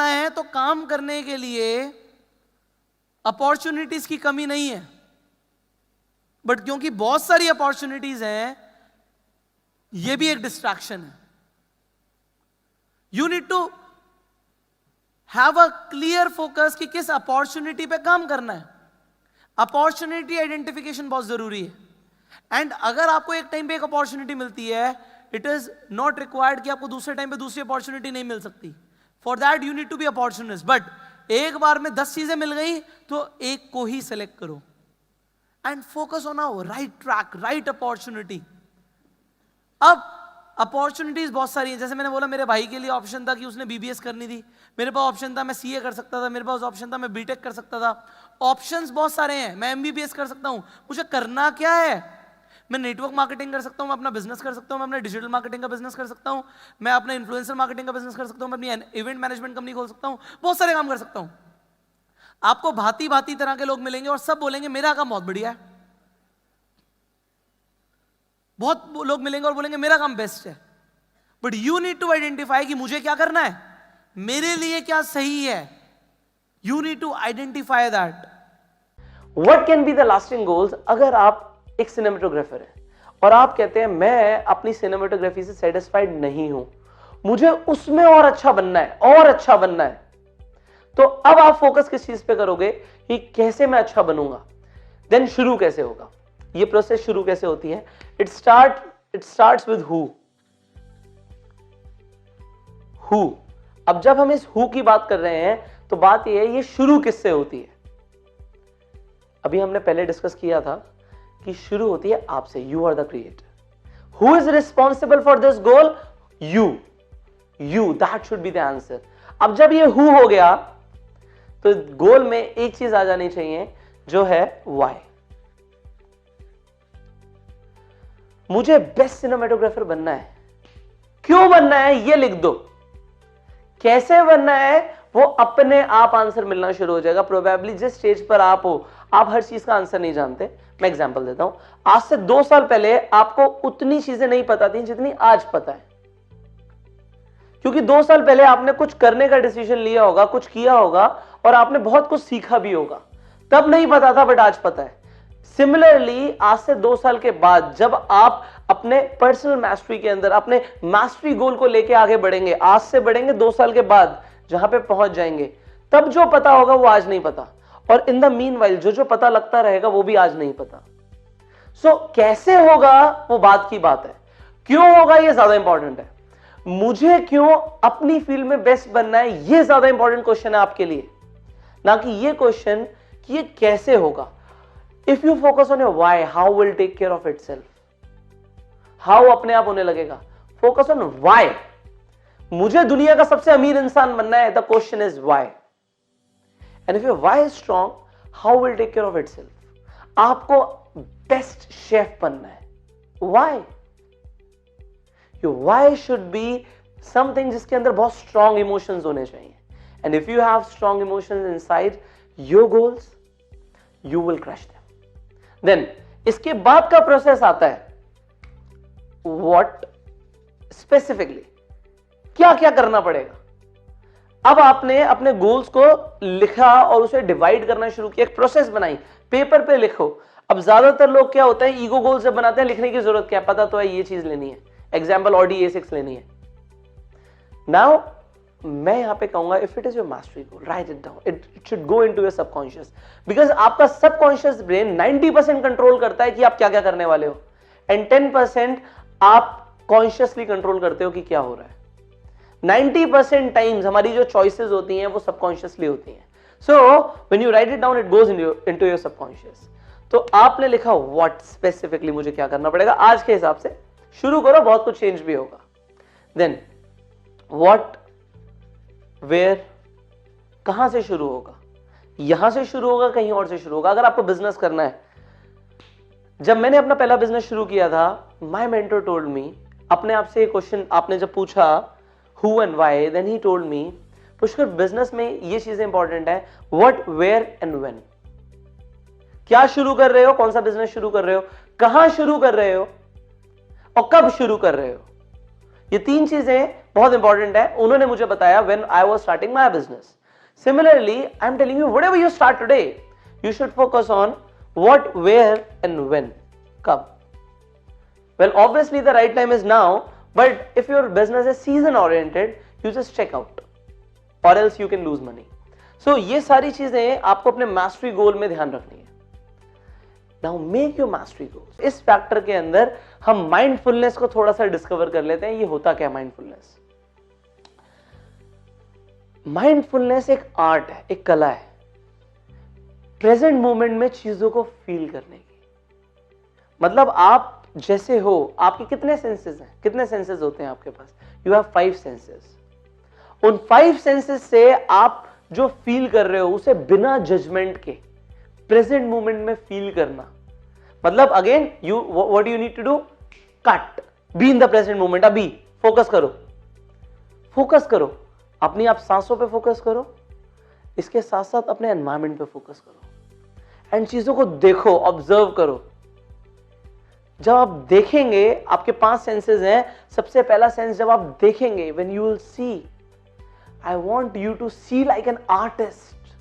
करना है तो काम करने के लिए अपॉर्चुनिटीज की कमी नहीं है, बट क्योंकि बहुत सारी अपॉर्चुनिटीज हैं, यह भी एक डिस्ट्रैक्शन है। You need to have a clear focus कि किस अपॉर्चुनिटी पे काम करना है। अपॉर्चुनिटी आइडेंटिफिकेशन बहुत जरूरी है। एंड अगर आपको एक टाइम पे एक अपॉर्चुनिटी मिलती है, इट इज नॉट रिक्वायर्ड कि आपको दूसरे टाइम पे दूसरी अपॉर्चुनिटी नहीं मिल सकती। For that you need to be opportunist. But एक बार में 10 चीजें मिल गई तो एक को ही सिलेक्ट करो and focus on a right track, right opportunity. अब अपॉर्चुनिटीज बहुत सारी हैं। जैसे मैंने बोला, मेरे भाई के लिए ऑप्शन था कि उसने बीबीएस करनी थी, मेरे पास ऑप्शन था मैं सीए कर सकता था, मेरे पास ऑप्शन था मैं बीटेक कर सकता था। ऑप्शंस बहुत सारे हैं, मैं एमबीबीएस कर सकता हूं। मुझे करना क्या है? मैं नेटवर्क मार्केटिंग कर सकता हूं, मैं अपना बिजनेस कर सकता हूं, मैं अपना डिजिटल मार्केटिंग का बिजनेस कर सकता हूं, मैं अपना इन्फ्लुएंसर मार्केटिंग का बिजनेस कर सकता हूं, मैं अपनी इवेंट मैनेजमेंट कंपनी खोल सकता हूं, बहुत सारे काम कर सकता हूं। आपको भांति भांति तरह के लोग मिलेंगे और सब बोलेंगे मेरा काम बहुत बढ़िया है। बहुत लोग मिलेंगे और बोलेंगे मेरा काम बेस्ट है। But you need to identify कि मुझे क्या करना है, मेरे लिए क्या सही है। You need to identify that. What can be the lasting goals? अगर आप एक सिनेमेटोग्राफर है और आप कहते हैं मैं अपनी सिनेमेटोग्राफी से सेटिस्फाइड नहीं हूं, मुझे उसमें और अच्छा बनना है, और अच्छा बनना है, तो अब आप फोकस किस चीज पे करोगे कि कैसे मैं अच्छा बनूंगा। देन शुरू कैसे होगा, ये प्रोसेस शुरू कैसे होती है? It starts with who. अब जब हम इस हु की बात कर रहे हैं तो बात यह है, ये शुरू किससे होती है? अभी हमने पहले डिस्कस किया था कि शुरू होती है आपसे। You are the creator. Who is responsible for this goal? You that should be the answer. अब जब ये हु हो गया तो गोल में एक चीज आ जानी चाहिए जो है वाई। मुझे बेस्ट सिनेमेटोग्राफर बनना है। क्यों बनना है ये लिख दो। कैसे बनना है वो अपने आप आंसर मिलना शुरू हो जाएगा। प्रोबेबली जिस स्टेज पर आप हो, आप हर चीज का आंसर नहीं जानते। मैं एग्जांपल देता हूं, आज से 2 साल पहले आपको उतनी चीजें नहीं पता थी जितनी आज पता है, क्योंकि 2 साल पहले आपने कुछ करने का डिसीजन लिया होगा, कुछ किया होगा और आपने बहुत कुछ सीखा भी होगा। तब नहीं पता था, बट आज पता है। सिमिलरली आज से 2 साल के बाद जब आप अपने पर्सनल मास्टरी के अंदर अपने मास्टरी गोल को लेके आगे बढ़ेंगे, आज से बढ़ेंगे 2 साल के बाद जहां पे पहुंच जाएंगे, तब जो पता होगा वो आज नहीं पता, और इन द मीनवाइल जो पता लगता रहेगा वो भी आज नहीं पता। सो कैसे होगा वो बात की बात है, क्यों होगा ये ज्यादा इंपॉर्टेंट है। मुझे क्यों अपनी फील्ड में बेस्ट बनना है, ये ज्यादा इंपॉर्टेंट क्वेश्चन है आपके लिए, ना कि ये क्वेश्चन कि ये कैसे होगा। If you focus on your why, how will take care of itself. How अपने आप होने लगेगा। Focus on why. मुझे दुनिया का सबसे अमीर इंसान बनना है, the question is why. And if your why is strong, how will take care of itself. आपको बेस्ट शेफ बनना है। Why? Your why should be something जिसके अंदर बहुत स्ट्रांग इमोशंस होने चाहिए। And if you have strong emotions inside your goals, you will crush them. Then इसके बाद का प्रोसेस आता है व्हाट स्पेसिफिकली, क्या क्या करना पड़ेगा। अब आपने अपने गोल्स को लिखा और उसे डिवाइड करना शुरू किया, एक प्रोसेस बनाई, पेपर पे लिखो। अब ज्यादातर लोग क्या होता है, ईगो गोल्स जब बनाते हैं, लिखने की जरूरत क्या, पता तो है ये चीज लेनी है, एग्जाम्पल ऑडी A6 लेनी है। नाउ मैं यहां पे कहूंगा, if it is your mastery goal, right it down. It should go into your subconscious, because आपका सबकॉन्शियस ब्रेन 90% कंट्रोल करता है कि आप क्या क्या करने वाले हो, एंड 10% आप कॉन्शियसली कंट्रोल करते हो कि क्या हो रहा है। 90% टाइम्स हमारी जो चॉइसेस होती हैं वो सबकॉन्शियसली होती हैं। So when you right it down, it goes into your subconscious. तो आपने लिखा व्हाट स्पेसिफिकली मुझे क्या करना पड़ेगा, आज के हिसाब से शुरू करो, बहुत कुछ चेंज भी होगा। देन व्हाट, वेयर, कहां से शुरू होगा, यहां से शुरू होगा, कहीं और से शुरू होगा। अगर आपको बिजनेस करना है, जब मैंने अपना पहला बिजनेस शुरू किया था, माय मेंटर टोल्ड मी, अपने आप से क्वेश्चन आपने जब पूछा who and why, then he told me, Pushkar business में ये चीजें इंपॉर्टेंट है, व्हाट, वेयर एंड व्हेन। क्या शुरू कर रहे हो, कौन सा बिजनेस शुरू कर रहे हो, कहां शुरू कर रहे हो और कब शुरू कर रहे हो, ये 3 चीजें बहुत इंपॉर्टेंट है, उन्होंने मुझे बताया when I was starting my business. Similarly I am telling you whatever you start today you should focus on what, where and when. कब? Well, obviously the right time is now, but if your business is season oriented, you just check out, or else you can lose money. So ये सारी चीजें आपको अपने mastery goal में ध्यान रखनी है. Now make your mastery goals. इस फैक्टर के अंदर हम mindfulness को थोड़ा सा डिस्कवर कर लेते हैं. ये होता क्या mindfulness? Mindfulness एक आर्ट है, एक कला है, प्रेजेंट मोमेंट में चीजों को फील करने की. मतलब आप जैसे हो, आपके कितने सेंसेस हैं? कितने सेंसेस होते हैं आपके पास? You have 5 senses. उन 5 सेंसेस से आप जो फील कर रहे हो उसे बिना जजमेंट के प्रेजेंट मोमेंट में फील करना. मतलब again you what you need to do, cut, be in the present moment. अभी फोकस करो, फोकस करो, अपनी आप सांसों पे फोकस करो, इसके साथ साथ अपने एनवायरमेंट पे फोकस करो एंड चीजों को देखो, ऑब्जर्व करो. जब आप देखेंगे, आपके 5 सेंसेस हैं. सबसे पहला सेंस जब आप देखेंगे, when you will see, I want you to see like an artist.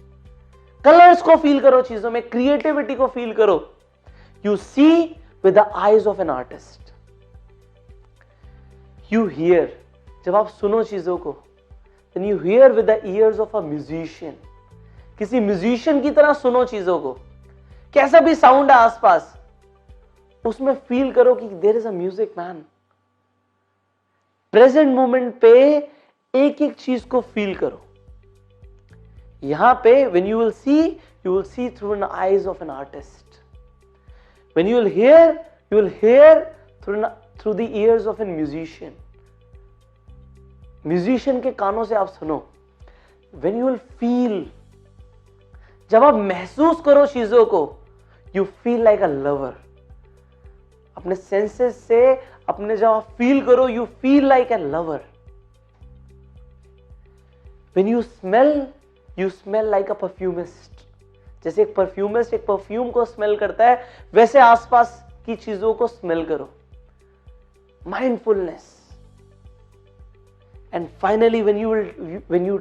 Colours को फील करो, चीजों में क्रिएटिविटी को फील करो. You see with the eyes of an artist. You hear, जब आप सुनो चीजों को, then you hear with the ears of a musician. किसी म्यूजिशियन की तरह सुनो चीजों को. कैसा भी साउंड है आसपास, उसमें फील करो कि there is a music man. Present moment पे एक एक चीज को फील करो. यहां पे when you will see through an eyes of an artist. When you will hear through the ears of an musician. Musician के कानों से आप सुनो. व्हेन यू विल फील, जब आप महसूस करो चीजों को, you feel like a lover. अपने सेंसेस से अपने जब आप फील करो, you feel like a lover. When you smell like a perfumist. जैसे एक परफ्यूमिस्ट एक परफ्यूम को स्मेल करता है, वैसे आसपास की चीजों को स्मेल करो. Mindfulness. And finally when you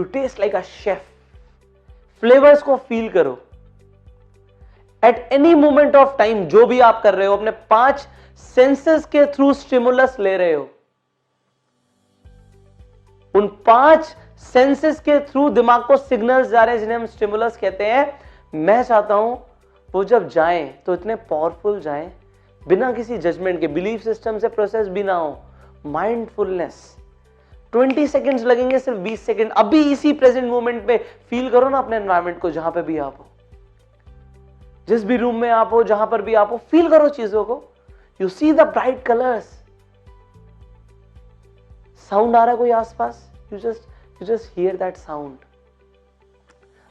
taste like a chef. Flavours को फील करो. At any moment of time जो भी आप कर रहे हो, अपने 5 सेंसेस के थ्रू स्टिमुलस ले रहे हो. उन 5 सेंसेस के थ्रू दिमाग को सिग्नल्स जा रहे हैं, जिन्हें हम स्टिमुलस कहते हैं. मैं चाहता हूं वो जब जाएं तो इतने पावरफुल जाएं, बिना किसी जजमेंट के, बिलीफ सिस्टम से प्रोसेस भी ना हो. माइंडफुलनेस. 20 सेकेंड्स लगेंगे, सिर्फ 20 सेकेंड. अभी इसी प्रेजेंट मोमेंट पे फील करो ना अपने एनवायरमेंट को, जहां पे भी आप हो, जिस भी रूम में आप हो, जहां पर भी आप हो, फील करो चीजों को. You see the bright colours. Sound आ रहा है कोई आसपास, you just hear that sound.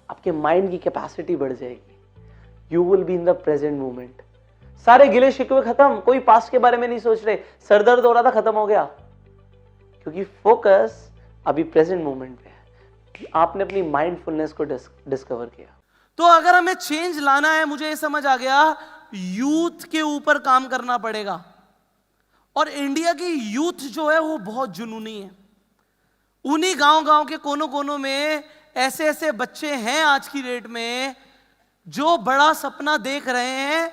आपके माइंड की कैपेसिटी बढ़ जाएगी. You will be in the present moment. सारे गिले शिकवे खत्म, कोई पास्ट के बारे में नहीं सोच रहे. सर दर्द हो रहा था, खत्म हो गया, क्योंकि फोकस अभी प्रेजेंट मोमेंट पे है. आपने अपनी माइंडफुलनेस को डिस्कवर किया. तो अगर हमें चेंज लाना है, मुझे ये समझ आ गया, यूथ के ऊपर काम करना पड़ेगा. और इंडिया की यूथ जो है वो बहुत जुनूनी है. उन्हीं गांव के कोनों कोनों में ऐसे ऐसे बच्चे हैं आज की डेट में जो बड़ा सपना देख रहे हैं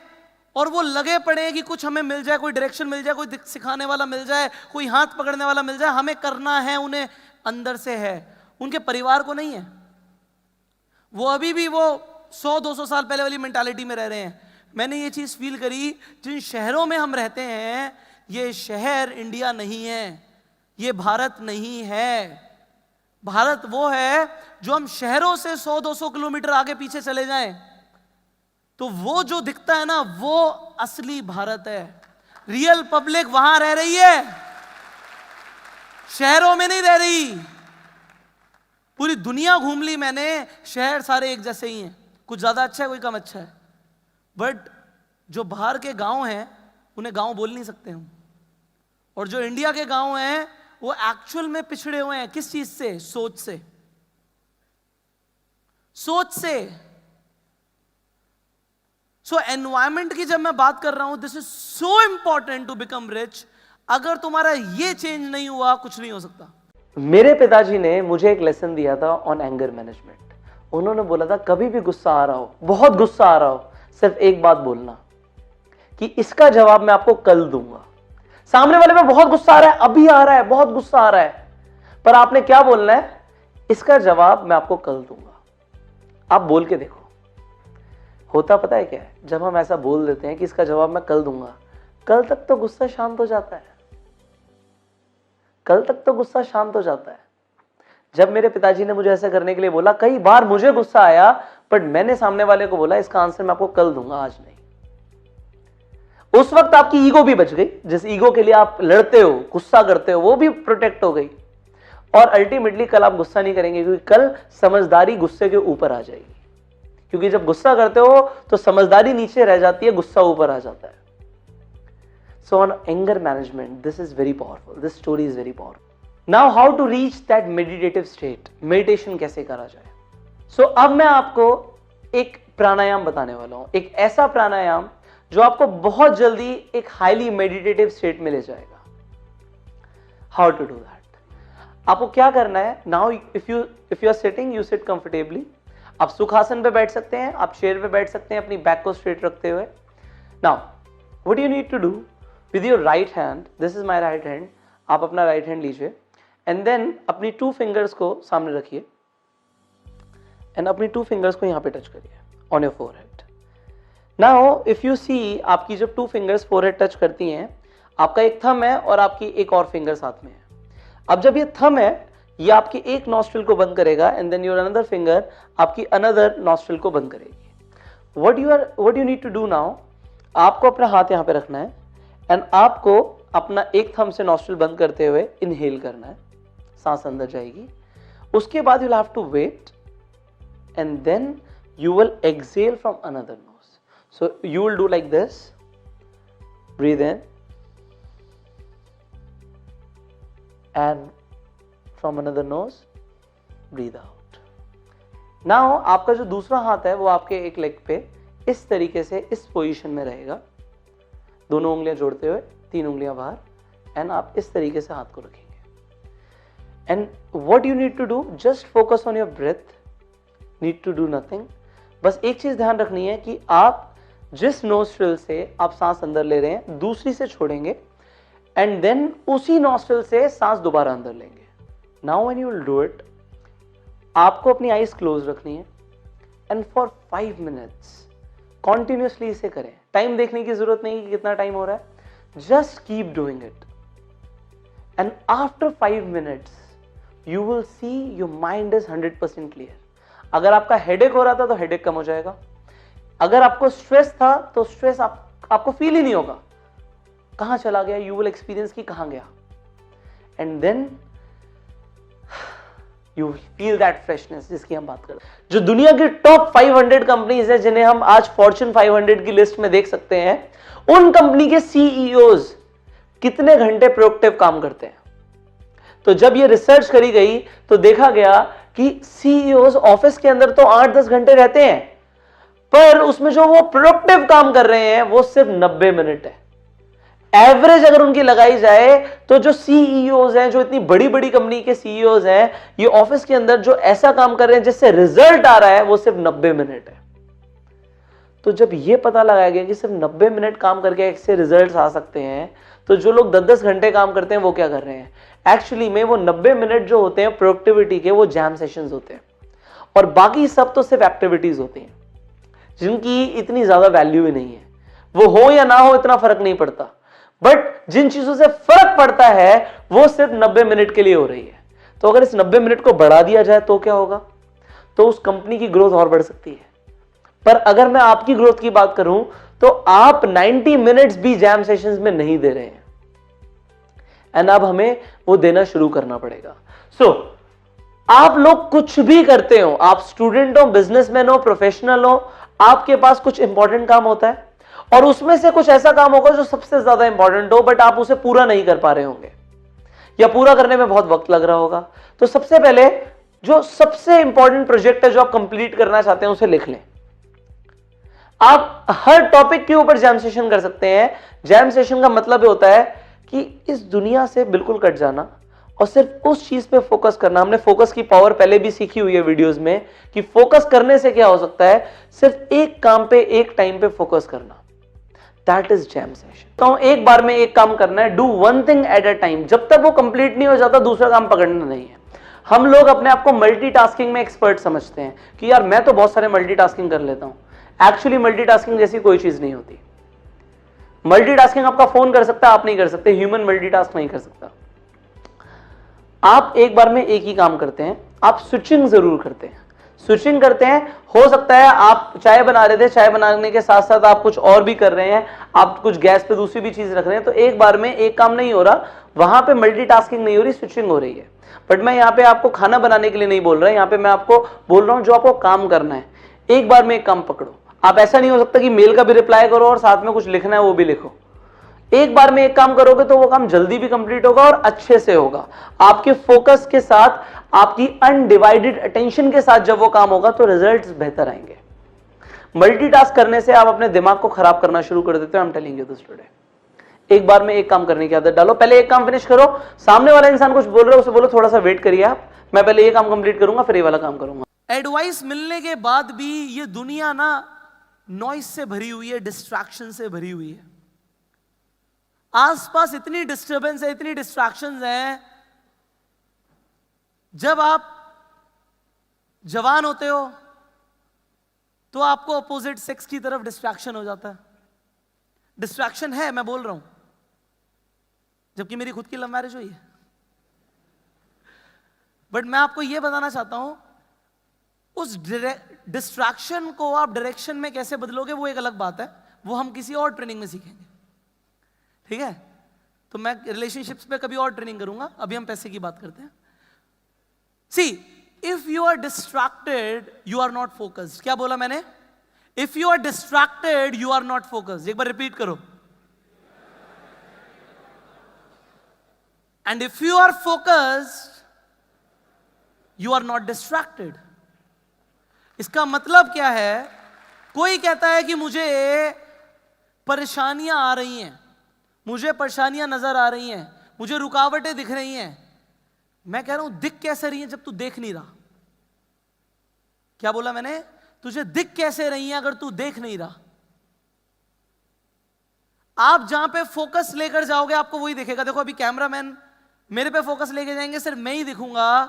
और वो लगे पड़े हैं कि कुछ हमें मिल जाए, कोई डायरेक्शन मिल जाए, कोई सिखाने वाला मिल जाए, कोई हाथ पकड़ने वाला मिल जाए. हमें करना है, उन्हें अंदर से है, उनके परिवार को नहीं है. वो अभी भी वो 100-200 साल पहले वाली मेंटालिटी में रह रहे हैं. मैंने ये चीज फील करी, जिन शहरों में हम रहते हैं, ये शहर इंडिया नहीं है, ये भारत नहीं है. भारत वो है जो हम शहरों से 100-200 किलोमीटर आगे पीछे चले जाएं तो वो जो दिखता है ना, वो असली भारत है. रियल पब्लिक वहां रह रही है, शहरों में नहीं रह रही. पूरी दुनिया घूम ली मैंने, शहर सारे एक जैसे ही हैं, कुछ ज्यादा अच्छा है, कोई कम अच्छा है. बट जो बाहर के गांव हैं उन्हें गांव बोल नहीं सकते हम. और जो इंडिया के गांव हैं वो एक्चुअल में पिछड़े हुए हैं. किस चीज से? सोच से. सो एनवायरमेंट की जब मैं बात कर रहा हूं, this is so important to become rich. अगर तुम्हारा ये चेंज नहीं हुआ कुछ नहीं हो सकता। मेरे पिताजी ने मुझे एक लेसन दिया था ऑन एंगर मैनेजमेंट। उन्होंने बोला था कभी भी गुस्सा आ रहा हो, बहुत गुस्सा आ रहा हो, सिर्फ एक बात बोलना कि इसका जवाब मैं आपको कल दूंगा। सामने वाले में बहुत गुस्सा आ रहा है, अभी आ रहा है, बहुत गुस्सा आ रहा है, पर आपने क्या बोलना है, इसका जवाब मैं आपको कल दूंगा। आप बोल के देखो, होता पता है क्या है, जब हम ऐसा बोल देते हैं कि इसका जवाब मैं कल दूंगा, कल तक तो गुस्सा शांत हो जाता है, कल तक तो गुस्सा शांत हो जाता है। जब मेरे पिताजी ने मुझे ऐसा करने के लिए बोला, कई बार मुझे गुस्सा आया, बट मैंने सामने वाले को बोला इसका आंसर मैं आपको कल दूंगा, आज नहीं। उस वक्त आपकी ईगो भी बच गई, जिस ईगो के लिए आप लड़ते हो, गुस्सा करते हो, वो भी प्रोटेक्ट हो गई, और अल्टीमेटली कल आप गुस्सा नहीं करेंगे, क्योंकि कल समझदारी गुस्से के ऊपर आ जाएगी। क्योंकि जब गुस्सा करते हो तो समझदारी नीचे रह जाती है, गुस्सा ऊपर आ जाता है। So on anger management, this is very powerful, this story is very powerful. Now how to reach that meditative state, meditation कैसे करा जाए। सो अब मैं आपको एक प्राणायाम बताने वाला हूं, एक ऐसा प्राणायाम जो आपको बहुत जल्दी एक हाईली मेडिटेटिव स्टेट में ले जाएगा। हाउ टू डू दैट, आपको क्या करना है, now if you are sitting, you sit comfortably. आप सुखासन पे बैठ सकते हैं, आप चेयर पे बैठ सकते हैं अपनी बैक को स्ट्रेट रखते हुए। Now what you need to do, with your right hand, this is my right hand, आप अपना राइट हैंड लीजिए एंड देन अपनी 2 फिंगर्स को सामने रखिए एंड अपनी 2 फिंगर्स को यहां पे टच करिए on your forehead. Now if you see, आपकी जब 2 फिंगर्स फोरहेड टच करती हैं, आपका एक थंब है और आपकी एक और फिंगर साथ में है। अब जब ये थंब है, ये आपकी एक नॉस्ट्रिल को बंद करेगा and then your another finger आपकी अनदर नॉस्ट्रिल को बंद करेगी। What you need to do now, आपको अपना हाथ यहां पे रखना है एंड आपको अपना एक थंब से नॉस्ट्रिल बंद करते हुए इनहेल करना है, सांस अंदर जाएगी। उसके बाद you will have to wait and then you will exhale from another nose. So you will do like this, breathe in and from another nose breathe out. Now आपका जो दूसरा हाथ है वो आपके एक लेग पे इस तरीके से इस पोजीशन में रहेगा, दोनों उंगलियां जोड़ते हुए, 3 उंगलियां बाहर, एंड आप इस तरीके से हाथ को रखेंगे। And what you need to do, just focus on your breath, need to do nothing. बस एक चीज ध्यान रखनी है कि आप जिस नोस्ट्रिल से आप सांस अंदर ले रहे हैं, दूसरी से छोड़ेंगे एंड देन उसी नोस्ट्रिल से सांस दोबारा अंदर लेंगे। Now when you will do it, आपको अपनी आईज क्लोज रखनी है एंड फॉर 5 मिनट्स कॉन्टिन्यूसली इसे करें। टाइम देखने की जरूरत नहीं कि कितना टाइम हो रहा है, just keep doing it and after 5 minutes you will see your mind is 100% clear. अगर आपका हेडेक हो रहा था तो हेडेक कम हो जाएगा, अगर आपको स्ट्रेस था तो स्ट्रेस आपको फील ही नहीं होगा, कहां चला गया, यू विल एक्सपीरियंस कि कहां गया, and then you will feel that freshness जिसकी हम बात कर रहे हैं। जो दुनिया की टॉप 500 कंपनीज है जिन्हें हम आज फॉर्च्यून 500 की लिस्ट में देख सकते हैं, उन कंपनी के सीईओज कितने घंटे प्रोडक्टिव काम करते हैं। तो जब ये रिसर्च करी गई तो देखा गया कि सीईओज ऑफिस के अंदर तो 8-10 घंटे रहते हैं, पर उसमें जो वो प्रोडक्टिव काम कर रहे हैं वो सिर्फ 90 मिनट है। एवरेज अगर उनकी लगाई जाए तो जो सीईओज हैं, जो इतनी बड़ी बड़ी कंपनी के सीईओज हैं, ये ऑफिस के अंदर जो ऐसा काम कर रहे हैं जिससे रिजल्ट आ रहा है वो सिर्फ 90 मिनट है। तो जब ये पता लगाया गया कि सिर्फ 90 मिनट काम करके इससे रिजल्ट्स आ सकते हैं, तो जो लोग 10-10 घंटे काम करते हैं वो क्या कर रहे हैं, एक्चुअली में वो 90 मिनट जो होते हैं प्रोडक्टिविटी के, वो जैम सेशंस होते हैं, और बाकी सब तो सिर्फ एक्टिविटीज होती हैं जिनकी इतनी ज्यादा वैल्यू ही नहीं है। वो हो या ना हो इतना फर्क नहीं पड़ता, बट जिन चीजों से फर्क पड़ता है वो सिर्फ 90 मिनट के लिए हो रही है। तो अगर इस 90 मिनट को बढ़ा दिया जाए तो क्या होगा, तो उस कंपनी की ग्रोथ और बढ़ सकती है। पर अगर मैं आपकी ग्रोथ की बात करूं तो आप 90 मिनट्स भी जैम सेशंस में नहीं दे रहे हैं, एंड अब हमें वो देना शुरू करना पड़ेगा। सो आप लोग कुछ भी करते हो, आप स्टूडेंट हो, बिजनेसमैन हो, प्रोफेशनल हो, आपके पास कुछ इंपॉर्टेंट काम होता है और उसमें से कुछ ऐसा काम होगा जो सबसे ज्यादा इंपॉर्टेंट हो, बट आप उसे पूरा नहीं कर पा रहे होंगे या पूरा करने में बहुत वक्त लग रहा होगा। तो सबसे पहले जो सबसे इंपॉर्टेंट प्रोजेक्ट है जो आप कंप्लीट करना चाहते हैं उसे लिख लें। आप हर टॉपिक के ऊपर जैम सेशन कर सकते हैं। जैम सेशन का मतलब होता है कि इस दुनिया से बिल्कुल कट जाना और सिर्फ उस चीज पे फोकस करना। हमने फोकस की पावर पहले भी सीखी हुई है वीडियोस में कि फोकस करने से क्या हो सकता है, सिर्फ एक काम पे एक टाइम पे फोकस करना। That is jam session. तो एक बार में एक काम करना है, do one thing at a time. जब तक वो कंप्लीट नहीं हो जाता दूसरा काम पकड़ना नहीं है। हम लोग अपने आप को मल्टीटास्किंग में एक्सपर्ट समझते हैं कि यार मैं तो बहुत सारे मल्टीटास्किंग कर लेता हूं। एक्चुअली मल्टीटास्किंग जैसी कोई चीज नहीं होती। मल्टीटास्किंग आपका फोन कर सकता है, आप नहीं कर सकते। ह्यूमन मल्टीटास्क नहीं कर सकता। आप एक बार में एक ही काम करते हैं, आप स्विचिंग जरूर करते हैं। स्विचिंग करते हैं, हो सकता है आप चाय बना रहे थे, चाय बनाने के साथ साथ आप कुछ और भी कर रहे हैं, आप कुछ गैस पे दूसरी भी चीज रख रहे हैं, तो एक बार में एक काम नहीं हो रहा, वहां पे मल्टीटास्किंग नहीं हो रही, स्विचिंग हो रही है। बट मैं यहाँ पे आपको खाना बनाने के लिए नहीं बोल रहा, यहाँ पे मैं आपको बोल रहा हूं जो आपको काम करना है, एक बार में एक काम पकड़ो। आप ऐसा नहीं हो सकता कि मेल का भी रिप्लाई करो और साथ में कुछ लिखना है वो भी लिखो। एक बार में एक काम करोगे तो वो काम जल्दी भी कंप्लीट होगा और अच्छे से होगा। आपके फोकस के साथ, आपकी अनडिवाइडेड अटेंशन के साथ जब वो काम होगा तो रिजल्ट्स बेहतर आएंगे। मल्टीटास्क करने से आप अपने दिमाग को खराब करना शुरू कर देते हो। आई am telling you this today. एक बार में एक काम करने की आदत डालो। पहले एक काम फिनिश करो। सामने वाला इंसान कुछ बोल रहा है, उसे बोलो थोड़ा सा वेट करिए आप, मैं पहले ये काम कंप्लीट करूंगा फिर ये वाला काम करूंगा। एडवाइस मिलने के बाद भी ये दुनिया ना नॉइज से भरी हुई है, डिस्ट्रैक्शन से भरी हुई है। आसपास इतनी डिस्टरबेंस है, इतनी डिस्ट्रैक्शंस हैं। जब आप जवान होते हो तो आपको अपोजिट सेक्स की तरफ डिस्ट्रैक्शन हो जाता है। डिस्ट्रैक्शन है, मैं बोल रहा हूं, जबकि मेरी खुद की लव मैरिज हुई है। बट मैं आपको यह बताना चाहता हूं, उस डिस्ट्रैक्शन को आप डायरेक्शन में कैसे बदलोगे वो एक अलग बात है, वो हम किसी और ट्रेनिंग में सीखेंगे। ठीक है, तो मैं रिलेशनशिप्स पे कभी और ट्रेनिंग करूंगा, अभी हम पैसे की बात करते हैं। See, if you are distracted you are not focused. क्या बोला मैंने? If you are distracted you are not focused. एक बार रिपीट करो। And if you are focused you are not distracted. इसका मतलब क्या है? कोई कहता है कि मुझे परेशानियां आ रही हैं, मुझे परेशानियां नजर आ रही हैं, मुझे रुकावटें दिख रही हैं। मैं कह रहा हूं दिख कैसे रही हैं जब तू देख नहीं रहा? क्या बोला मैंने? तुझे दिख कैसे रही हैं अगर तू देख नहीं रहा? आप जहां पे फोकस लेकर जाओगे आपको वही दिखेगा। देखो अभी कैमरामैन मेरे पे फोकस लेके जाएंगे, सिर्फ मैं ही दिखूंगा,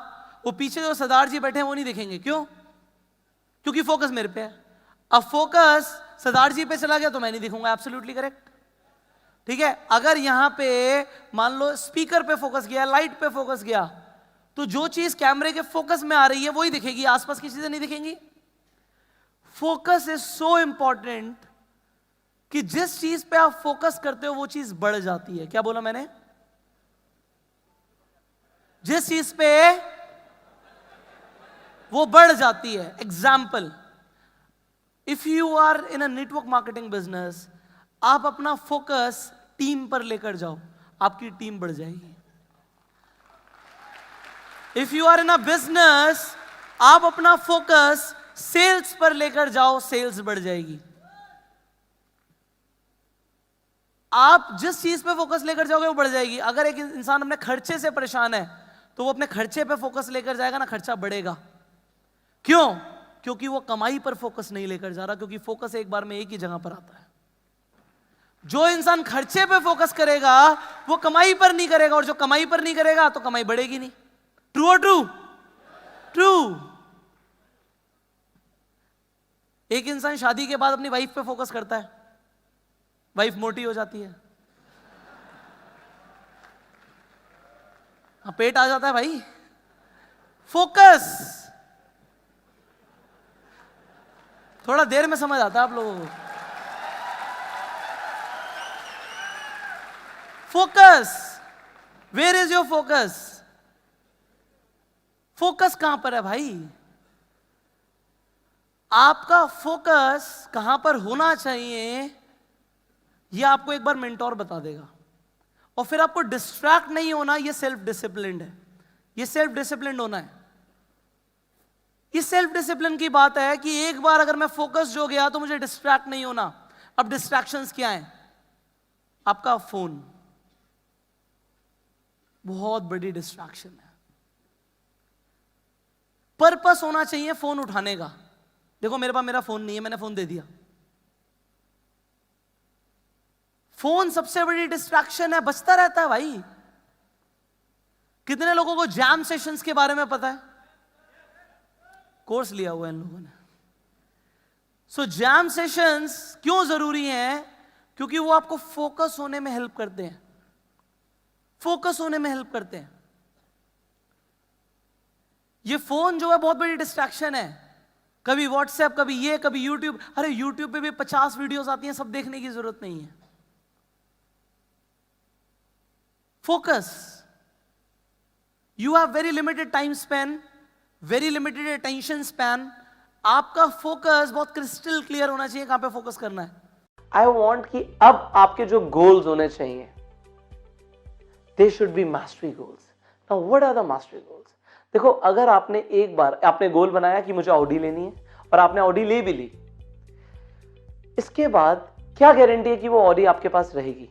वो पीछे जो सरदार जी बैठे हैं वो नहीं दिखेंगे। क्यों? क्योंकि फोकस मेरे पे है। अब फोकस सरदार जी पे चला गया तो मैं नहीं दिखूंगा। Absolutely correct. ठीक है, अगर यहां पे मान लो स्पीकर पे फोकस गया, लाइट पे फोकस गया, तो जो चीज कैमरे के फोकस में आ रही है वही दिखेगी, आसपास की चीजें नहीं दिखेंगी। फोकस इज सो इंपॉर्टेंट कि जिस चीज पे आप फोकस करते हो वो चीज बढ़ जाती है। क्या बोला मैंने? जिस चीज पे वो बढ़ जाती है। Example, if you are in a network marketing business, आप अपना फोकस टीम पर लेकर जाओ, आपकी टीम बढ़ जाएगी। If you are in a business, आप अपना फोकस सेल्स पर लेकर जाओ, सेल्स बढ़ जाएगी। आप जिस चीज पे फोकस लेकर जाओगे वो बढ़ जाएगी। अगर एक इंसान अपने खर्चे से परेशान है तो वो अपने खर्चे पे फोकस लेकर जाएगा ना, खर्चा बढ़ेगा। क्यों? क्योंकि वो कमाई पर फोकस नहीं लेकर जा रहा, क्योंकि फोकस एक बार में एक ही जगह पर आता है। जो इंसान खर्चे पे फोकस करेगा वो कमाई पर नहीं करेगा, और जो कमाई पर नहीं करेगा तो कमाई बढ़ेगी नहीं। ट्रू और ट्रू? ट्रू। एक इंसान शादी के बाद अपनी वाइफ पे फोकस करता है, वाइफ मोटी हो जाती है, हाँ पेट आ जाता है भाई। फोकस थोड़ा देर में समझ आता है आप लोगों को। Focus, where is your focus? Focus कहां पर है भाई? आपका फोकस कहां पर होना चाहिए यह आपको एक बार मेंटोर बता देगा। और फिर आपको डिस्ट्रैक्ट नहीं होना, यह सेल्फ डिसिप्लिन है। यह सेल्फ डिसिप्लिन होना है। इस सेल्फ डिसिप्लिन की बात है कि एक बार अगर मैं फोकस हो गया तो मुझे डिस्ट्रैक्ट नहीं होना। अब डिस्ट्रैक्शंस क्या हैं? आपका फोन, बहुत बड़ी डिस्ट्रैक्शन है। पर्पस होना चाहिए फोन उठाने का। देखो मेरे पास मेरा फोन नहीं है, मैंने फोन दे दिया। फोन सबसे बड़ी डिस्ट्रैक्शन है, बचता रहता है भाई। कितने लोगों को जैम सेशंस के बारे में पता है? कोर्स लिया हुआ है इन लोगों ने। सो जैम सेशंस क्यों जरूरी हैं? क्योंकि वो आपको फोकस होने में हेल्प करते हैं। फोकस होने में हेल्प करते हैं। ये फोन जो है बहुत बड़ी डिस्ट्रैक्शन है। कभी व्हाट्सएप, कभी ये, कभी यूट्यूब। अरे यूट्यूब पे भी 50 वीडियोस आती हैं, सब देखने की जरूरत नहीं है। Focus. You have very limited time span, very limited attention span. आपका फोकस बहुत क्रिस्टल क्लियर होना चाहिए कहां पे फोकस करना है। आई वॉन्ट कि अब आपके जो गोल्स होने चाहिए, they should be mastery goals. Now what are the mastery goals? देखो, अगर आपने एक बार आपने गोल बनाया कि मुझे ऑडी लेनी है और आपने ऑडी ले भी ली, इसके बाद क्या गारंटी है कि वो ऑडी आपके पास रहेगी?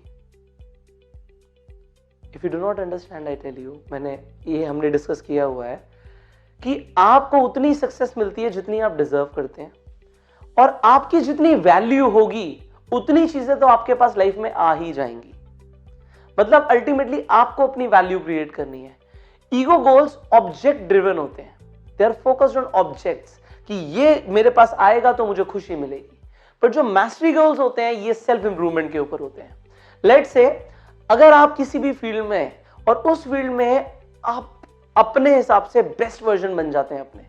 If you do not understand, I tell you, हमने डिस्कस किया हुआ है कि आपको उतनी सक्सेस मिलती है जितनी आप डिजर्व करते हैं, और आपकी जितनी वैल्यू होगी उतनी चीजें तो आपके पास लाइफ में आ ही जाएंगी। मतलब अल्टीमेटली आपको अपनी वैल्यू क्रिएट करनी है। ईगो गोल्स ऑब्जेक्ट ड्रिवन होते हैं, they are focused on objects, कि ये मेरे पास आएगा तो मुझे खुशी मिलेगी। पर जो मास्टरी गोल्स होते हैं, ये सेल्फ इंप्रूवमेंट के ऊपर होते हैं। लेट्स से अगर आप किसी भी फील्ड में हैं और उस फील्ड में आप अपने हिसाब से बेस्ट वर्जन बन जाते हैं अपने,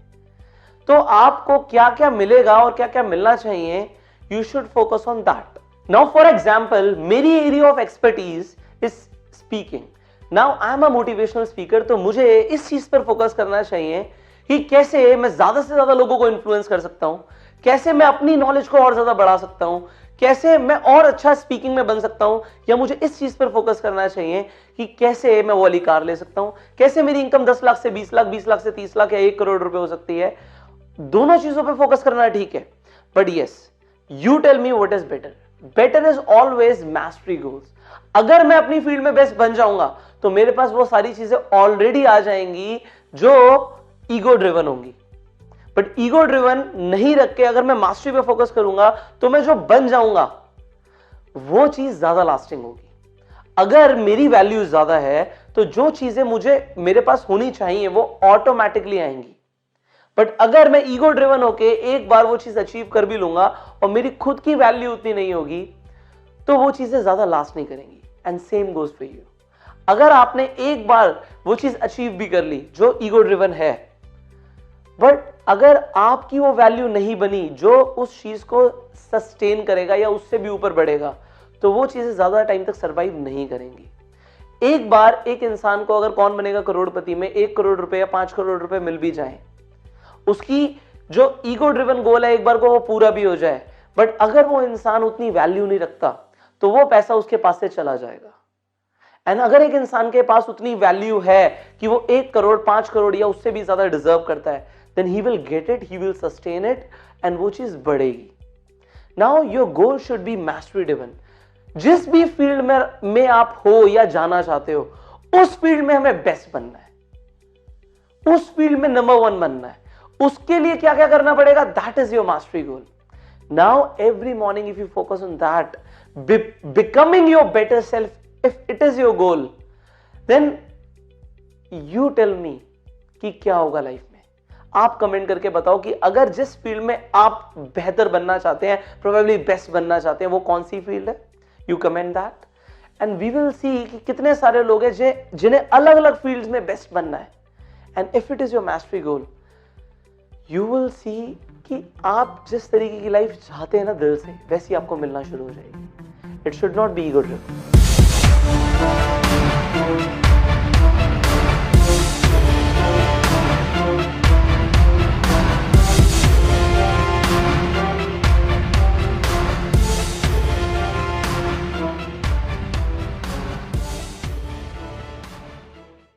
तो आपको क्या क्या मिलेगा और क्या क्या मिलना चाहिए, you should focus on that. Now for example, मेरी area of expertise is speaking. Now I am a motivational speaker, तो मुझे इस चीज पर फोकस करना चाहिए कि कैसे मैं ज्यादा से ज्यादा लोगों को इन्फ्लुएंस कर सकता हूं, कैसे मैं अपनी नॉलेज को और ज्यादा बढ़ा सकता हूं, कैसे मैं और अच्छा स्पीकिंग में बन सकता हूं। या मुझे इस चीज पर फोकस करना चाहिए कि कैसे मैं वो वाली कार ले सकता हूं, कैसे मेरी इनकम 10 लाख से 20 लाख, 20 लाख से 30 लाख या 1 करोड़ रुपए हो सकती है। दोनों चीजों पर फोकस करना ठीक है, but yes, you tell me what is better. Better is always mastery goals. अगर मैं अपनी फील्ड में बेस्ट बन जाऊंगा तो मेरे पास वो सारी चीजें ऑलरेडी आ जाएंगी जो ईगो ड्रिवन होंगी। बट ईगो ड्रिवन नहीं रख के अगर मैं मास्टरी पे फोकस करूंगा तो मैं जो बन जाऊंगा वो चीज ज्यादा लास्टिंग होगी। अगर मेरी वैल्यू ज्यादा है तो जो चीजें मेरे पास होनी चाहिए वो ऑटोमेटिकली आएंगी। बट अगर मैं ईगो ड्रिवन होके एक बार वो चीज अचीव कर भी लूंगा और मेरी खुद की वैल्यू उतनी नहीं होगी, तो वो चीजें ज्यादा लास्ट नहीं करेंगी। And same goes for you. अगर आपने एक बार वो चीज अचीव भी कर ली जो ईगो ड्रिवन है, बट अगर आपकी वो वैल्यू नहीं बनी जो उस चीज को सस्टेन करेगा या उससे भी ऊपर बढ़ेगा, तो वो चीजें ज्यादा टाइम तक सर्वाइव नहीं करेंगी। एक बार एक इंसान को अगर कौन बनेगा करोड़पति में 1 करोड़ रुपए या 5 करोड़ रुपए मिल भी जाए, उसकी जो ईगो ड्रिवन गोल है एक बार को वो पूरा भी हो जाए, बट अगर वो इंसान उतनी वैल्यू नहीं रखता तो वो पैसा उसके पास से चला जाएगा। एंड अगर एक इंसान के पास उतनी वैल्यू है कि वो 1 करोड़ 5 करोड़ या उससे भी ज्यादा डिजर्व करता है, then he will get it, he will sustain it, and वो चीज बढ़ेगी। Now your goal should be mastery driven। जिस भी फील्ड में आप हो या जाना चाहते हो, उस फील्ड में हमें बेस्ट बनना है, उस फील्ड में नंबर 1 बनना है। उसके लिए क्या क्या करना पड़ेगा, that is your mastery goal. Now every morning if you focus on that, becoming your better self, if it is your goal, then you tell me कि क्या होगा लाइफ में। आप कमेंट करके बताओ कि अगर जिस फील्ड में आप बेहतर बनना चाहते हैं, प्रोबेबली बेस्ट बनना चाहते हैं, वो कौन सी फील्ड है। You comment that and we will see कि कितने सारे लोग हैं जिन्हें अलग अलग फील्ड्स में बेस्ट बनना है। And if it is your mastery goal, you will see कि आप जिस तरीके की लाइफ चाहते हैं ना दिल से, वैसी आपको मिलना शुरू हो जाएगी। It should not be ego driven.